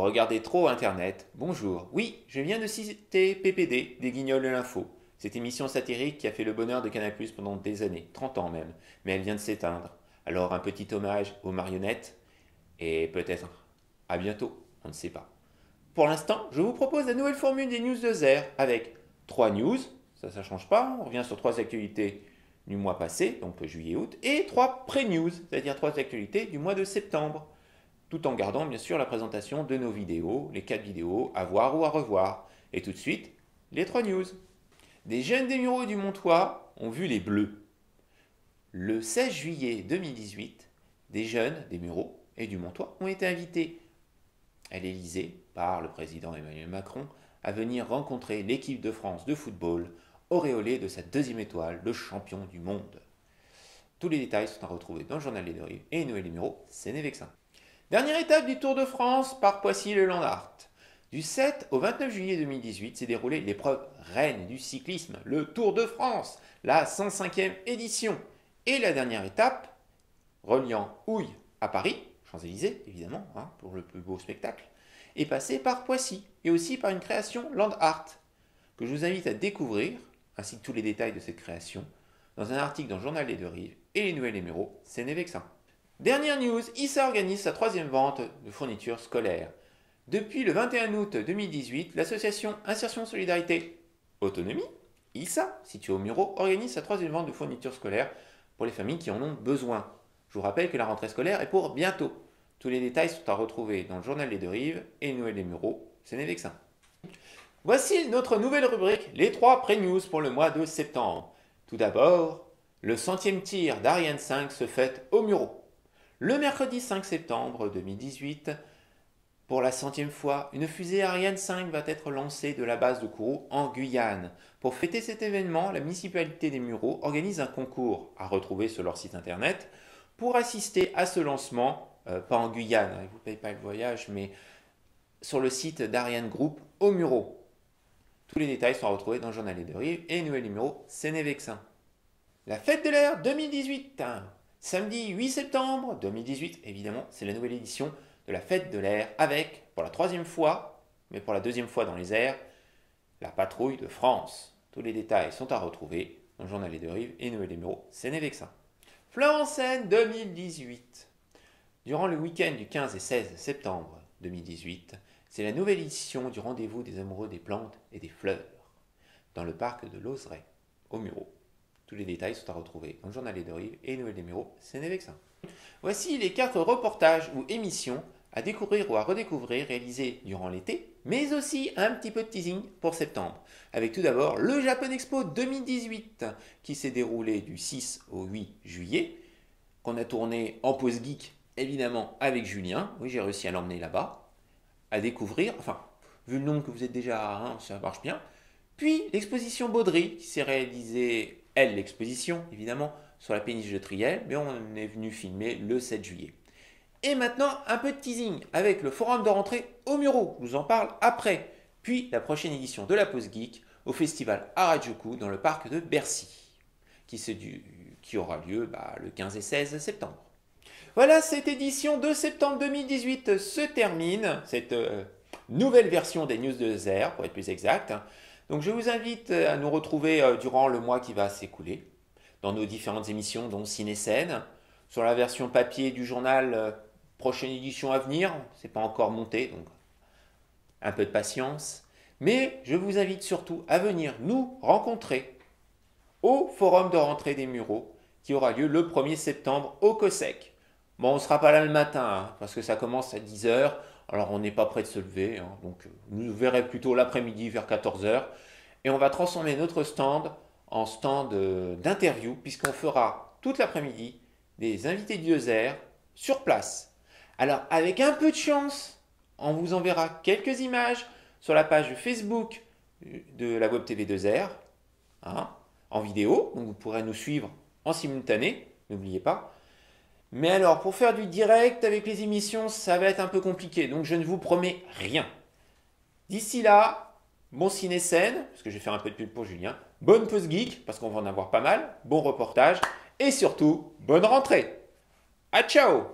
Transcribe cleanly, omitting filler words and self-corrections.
Vous regardez trop Internet. Bonjour. Oui, je viens de citer PPD, des Guignols de l'info. Cette émission satirique qui a fait le bonheur de Canal+ pendant des années, 30 ans même. Mais elle vient de s'éteindre. Alors un petit hommage aux marionnettes et peut-être à bientôt, on ne sait pas. Pour l'instant, je vous propose la nouvelle formule des news de Zer avec 3 news, ça change pas, on revient sur 3 actualités du mois passé, donc juillet-août, et 3 pré-news, c'est-à-dire 3 actualités du mois de septembre, tout en gardant bien sûr la présentation de nos vidéos, les 4 vidéos à voir ou à revoir. Et tout de suite, les 3 news. Des jeunes des Mureaux et du Montois ont vu les Bleus. Le 16 juillet 2018, des jeunes des Mureaux et du Montois ont été invités à l'Élysée par le président Emmanuel Macron à venir rencontrer l'équipe de France de football, auréolée de sa 2e étoile, le champion du monde. Tous les détails sont à retrouver dans le journal Les Deux Rives et Noël Les Mureaux, c'est Vexin. Dernière étape du Tour de France par Poissy-le-Landart. Du 7 au 29 juillet 2018 s'est déroulée l'épreuve reine du cyclisme, le Tour de France, la 105e édition. Et la dernière étape, reliant Houille à Paris, Champs-Élysées évidemment, pour le plus beau spectacle, est passée par Poissy et aussi par une création Land Art, que je vous invite à découvrir, ainsi que tous les détails de cette création, dans un article dans le journal Les Deux Rives et les Nouvelles Les Mureaux, c'est Vexin. Dernière news, ISA organise sa 3e vente de fournitures scolaires. Depuis le 21 août 2018, l'association Insertion Solidarité Autonomie, ISA, située aux Mureaux, organise sa 3e vente de fournitures scolaires pour les familles qui en ont besoin. Je vous rappelle que la rentrée scolaire est pour bientôt. Tous les détails sont à retrouver dans le journal Les Deux Rives et les Nouvelles Les Mureaux, c'est Vexin. Voici notre nouvelle rubrique, les 3 pré-news pour le mois de septembre. Tout d'abord, le 100e tir d'Ariane 5 se fête aux Mureaux. Le mercredi 5 septembre 2018, pour la 100e fois, une fusée Ariane 5 va être lancée de la base de Kourou en Guyane. Pour fêter cet événement, la municipalité des Mureaux organise un concours à retrouver sur leur site internet pour assister à ce lancement, pas en Guyane, ils ne vous payent pas le voyage, mais sur le site d'Ariane Group aux Mureaux. Tous les détails sont à retrouver dans le journal Les Deux Rives et les Nouvelles Les Mureaux, c'est Vexin. La fête de l'air 2018. Samedi 8 septembre 2018, évidemment, c'est la nouvelle édition de la Fête de l'air avec, pour la 3e fois, mais pour la 2e fois dans les airs, la patrouille de France. Tous les détails sont à retrouver dans le journal Les Deux Rives et Noël Les Mureaux, c'est Vexin. Fleur en scène 2018. Durant le week-end du 15 et 16 septembre 2018, c'est la nouvelle édition du rendez-vous des amoureux des plantes et des fleurs, dans le parc de l'Oseraie, aux Mureaux. Tous les détails sont à retrouver dans le journal Les Deux Rives et Noël Les Mureaux, c'est Vexin. Voici les 4 reportages ou émissions à découvrir ou à redécouvrir réalisés durant l'été, mais aussi un petit peu de teasing pour septembre. Avec tout d'abord le Japan Expo 2018 qui s'est déroulé du 6 au 8 juillet, qu'on a tourné en pause geek évidemment avec Julien. Oui, j'ai réussi à l'emmener là-bas, à découvrir, enfin, vu le nombre que vous êtes déjà, ça marche bien. Puis l'exposition Baudry qui s'est réalisée, l'exposition évidemment, sur la péniche de Triel, mais on est venu filmer le 7 juillet. Et maintenant, un peu de teasing avec le forum de rentrée aux Mureaux, je vous en parle après. Puis la prochaine édition de la Pause Geek au festival Harajuku dans le parc de Bercy, qui aura lieu le 15 et 16 septembre. Voilà, cette édition de septembre 2018 se termine, cette nouvelle version des news de Zer, pour être plus exact. Donc je vous invite à nous retrouver durant le mois qui va s'écouler, dans nos différentes émissions, dont Ciné-Scène, sur la version papier du journal, prochaine édition à venir, c'est pas encore monté, donc un peu de patience. Mais je vous invite surtout à venir nous rencontrer au forum de rentrée des Mureaux, qui aura lieu le 1er septembre au COSEC. Bon, on ne sera pas là le matin, parce que ça commence à 10h, alors on n'est pas prêt de se lever, donc nous verrez plutôt l'après-midi vers 14h, et on va transformer notre stand en stand d'interview, puisqu'on fera toute l'après-midi des invités du Zer sur place. Alors, avec un peu de chance, on vous enverra quelques images sur la page Facebook de la Web TV de Zer, en vidéo, donc vous pourrez nous suivre en simultané, n'oubliez pas. Mais alors, pour faire du direct avec les émissions, ça va être un peu compliqué, donc je ne vous promets rien. D'ici là, bon ciné-scène, parce que je vais faire un peu de pub pour Julien, bonne pause geek, parce qu'on va en avoir pas mal, bon reportage, et surtout, bonne rentrée. À ciao!